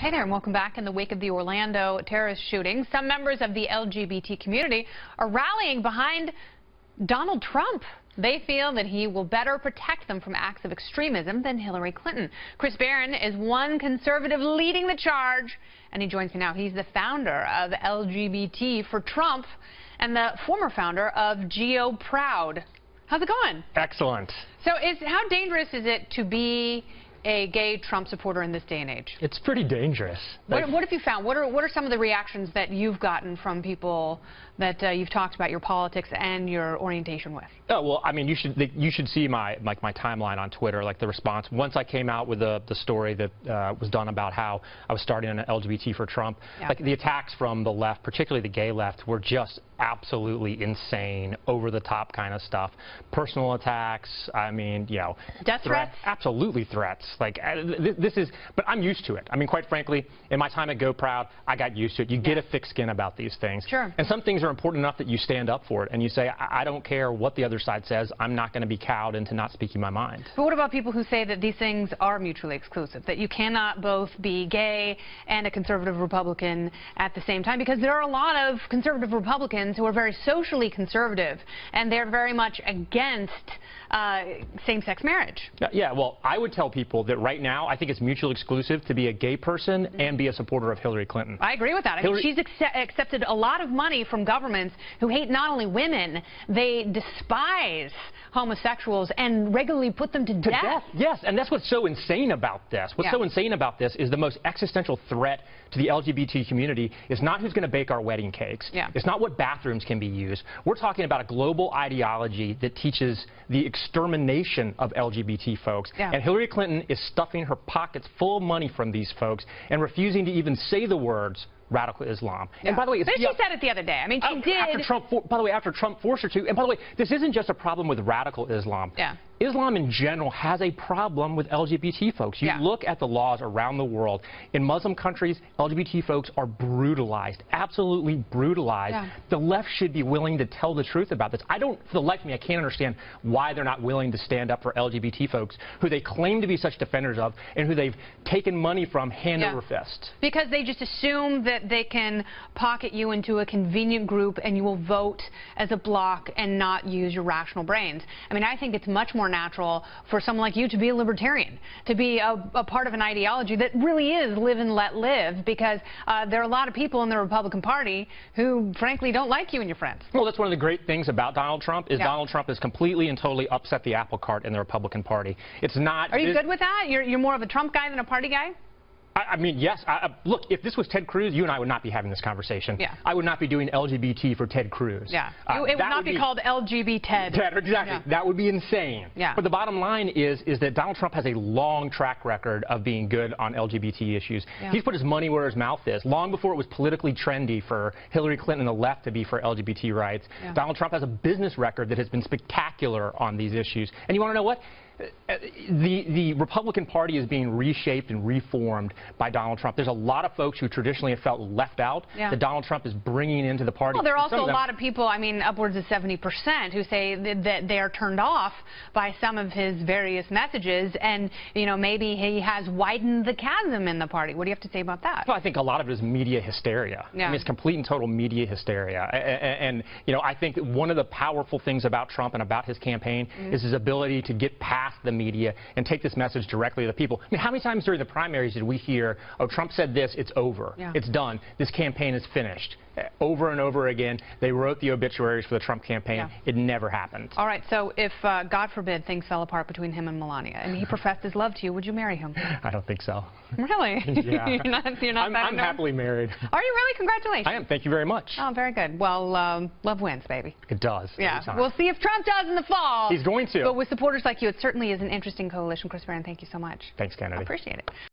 Hey there, and welcome back. In the wake of the Orlando terrorist shooting, some members of the LGBT community are rallying behind Donald Trump. They feel that he will better protect them from acts of extremism than Hillary Clinton. Chris Barron is one conservative leading the charge, and he joins me now. He's the founder of LGBT for Trump and the former founder of GO Proud. How's it going? Excellent. So how dangerous is it to be a gay Trump supporter in this day and age? It's pretty dangerous. What have you found? What are some of the reactions that you've gotten from people that you've talked about your politics and your orientation with? Oh, well, I mean, you should see my timeline on Twitter, like the response. Once I came out with the story that was done about how I was starting an LGBT for Trump, like the attacks from the left, particularly the gay left, were just absolutely insane, over-the-top kind of stuff. Personal attacks, I mean, you know. Death threats? Absolutely threats. Like, this is, but I'm used to it. I mean, quite frankly, in my time at Go Proud, I got used to it. You get a thick skin about these things. Sure. And some things are important enough that you stand up for it and you say, I don't care what the other side says, I'm not going to be cowed into not speaking my mind. But what about people who say that these things are mutually exclusive, that you cannot both be gay and a conservative Republican at the same time? Because there are a lot of conservative Republicans who are very socially conservative, and they're very much against same-sex marriage. Yeah, well, I would tell people that right now, I think it's mutually exclusive to be a gay person and be a supporter of Hillary Clinton. I agree with that. I mean, she's accepted a lot of money from governments who hate not only women, they despise homosexuals and regularly put them to death. Yes, and that's what's so insane about this. What's so insane about this is the most existential threat to the LGBT community is not who's going to bake our wedding cakes. It's not what bathrooms can be used. We're talking about a global ideology that teaches the extermination of LGBT folks. And Hillary Clinton is stuffing her pockets full of money from these folks and refusing to even say the words radical Islam. And by the way, but she said it the other day. I mean, she did. After Trump forced her to. And by the way, this isn't just a problem with radical Islam. Islam in general has a problem with LGBT folks. You look at the laws around the world. In Muslim countries, LGBT folks are brutalized, absolutely brutalized. The left should be willing to tell the truth about this. For the life of me, I can't understand why they're not willing to stand up for LGBT folks who they claim to be such defenders of and who they've taken money from hand over fist. Because they just assume that they can pocket you into a convenient group and you will vote as a bloc and not use your rational brains. I mean, I think it's much more natural for someone like you to be a libertarian, to be a part of an ideology that really is live and let live, because there are a lot of people in the Republican Party who, frankly, don't like you and your friends. Well, that's one of the great things about Donald Trump is Donald Trump has completely and totally upset the apple cart in the Republican Party. It's not... Are you good with that? You're more of a Trump guy than a party guy? I mean, yes. Look, if this was Ted Cruz, you and I would not be having this conversation. I would not be doing LGBT for Ted Cruz. It would not be called LGBT Ted. Exactly. That would be insane. But the bottom line is that Donald Trump has a long track record of being good on LGBT issues. He's put his money where his mouth is. Long before it was politically trendy for Hillary Clinton and the left to be for LGBT rights, Donald Trump has a business record that has been spectacular on these issues. And you want to know what? The Republican Party is being reshaped and reformed by Donald Trump. There's a lot of folks who traditionally have felt left out that Donald Trump is bringing into the party. Well, there are also a lot of people, I mean, upwards of 70%, who say that they are turned off by some of his various messages, and, you know, maybe he has widened the chasm in the party. What do you have to say about that? Well, I think a lot of it is media hysteria. I mean, it's complete and total media hysteria. And you know, I think that one of the powerful things about Trump and about his campaign is his ability to get past the media and take this message directly to the people. I mean, how many times during the primaries did we hear, oh, Trump said this, it's over, it's done, this campaign is finished? Over and over again, they wrote the obituaries for the Trump campaign. It never happened. All right, so if, God forbid, things fell apart between him and Melania, and he professed his love to you, would you marry him? I don't think so. Really? You're not I'm happily married. Are you really? Congratulations. I am. Thank you very much. Oh, very good. Well, love wins, baby. It does. We'll see if Trump does in the fall. He's going to. But with supporters like you, it certainly is an interesting coalition. Chris Barron, thank you so much. Thanks, Kennedy. I appreciate it.